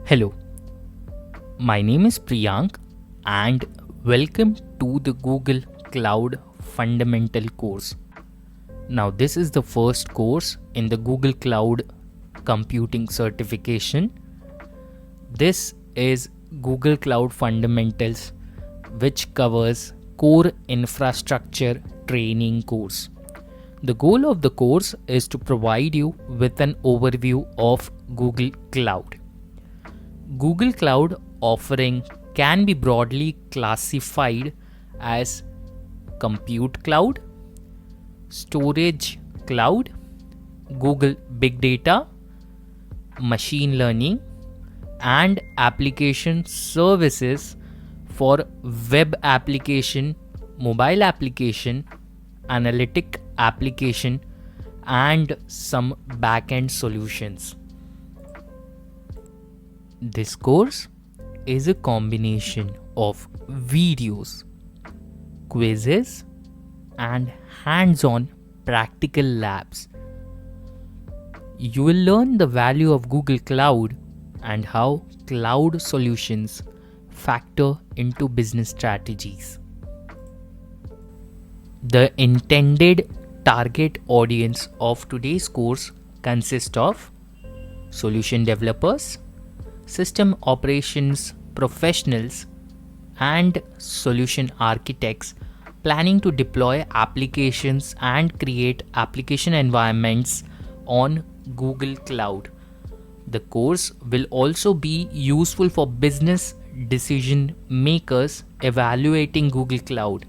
Hello, my name is Priyank and welcome to the Google Cloud Fundamental course. Now, this is the first course in the Google Cloud Computing certification. This is Google Cloud Fundamentals, which covers core infrastructure training course. The goal of the course is to provide you with an overview of Google Cloud. Google Cloud offering can be broadly classified as compute cloud, storage cloud, Google Big Data, machine learning, and application services for web application, mobile application, analytic application, and some backend solutions. This course is a combination of videos, quizzes, and hands-on practical labs. You will learn the value of Google Cloud and how cloud solutions factor into business strategies. The intended target audience of today's course consists of solution developers, system operations professionals, and solution architects planning to deploy applications and create application environments on Google Cloud. The course will also be useful for business decision makers evaluating Google Cloud.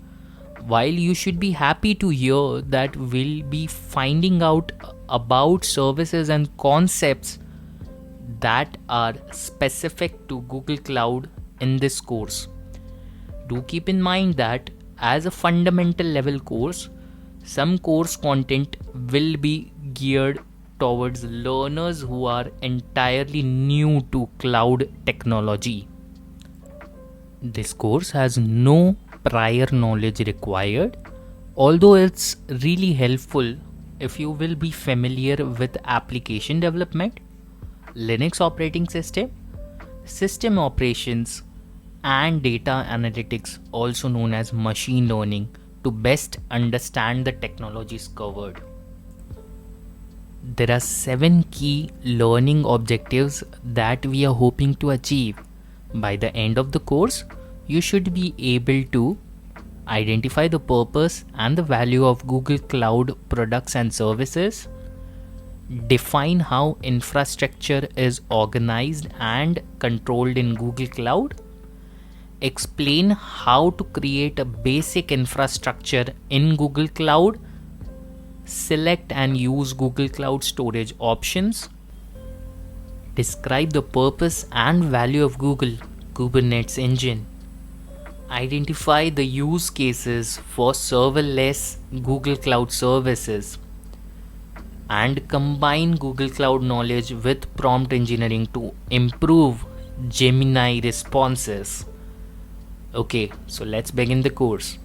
While you should be happy to hear that we'll be finding out about services and concepts that are specific to Google Cloud in this course. Do keep in mind that as a fundamental level course, some course content will be geared towards learners who are entirely new to cloud technology. This course has no prior knowledge required, although it's really helpful if you will be familiar with application development, Linux operating system, system operations, and data analytics, also known as machine learning, to best understand the technologies covered. There are 7 key learning objectives that we are hoping to achieve. By the end of the course, you should be able to identify the purpose and the value of Google Cloud products and services, define how infrastructure is organized and controlled in Google Cloud, explain how to create a basic infrastructure in Google Cloud, select and use Google Cloud storage options, describe the purpose and value of Google Kubernetes engine, identify the use cases for serverless Google Cloud services, and combine Google Cloud knowledge with prompt engineering to improve Gemini responses. Okay, so let's begin the course.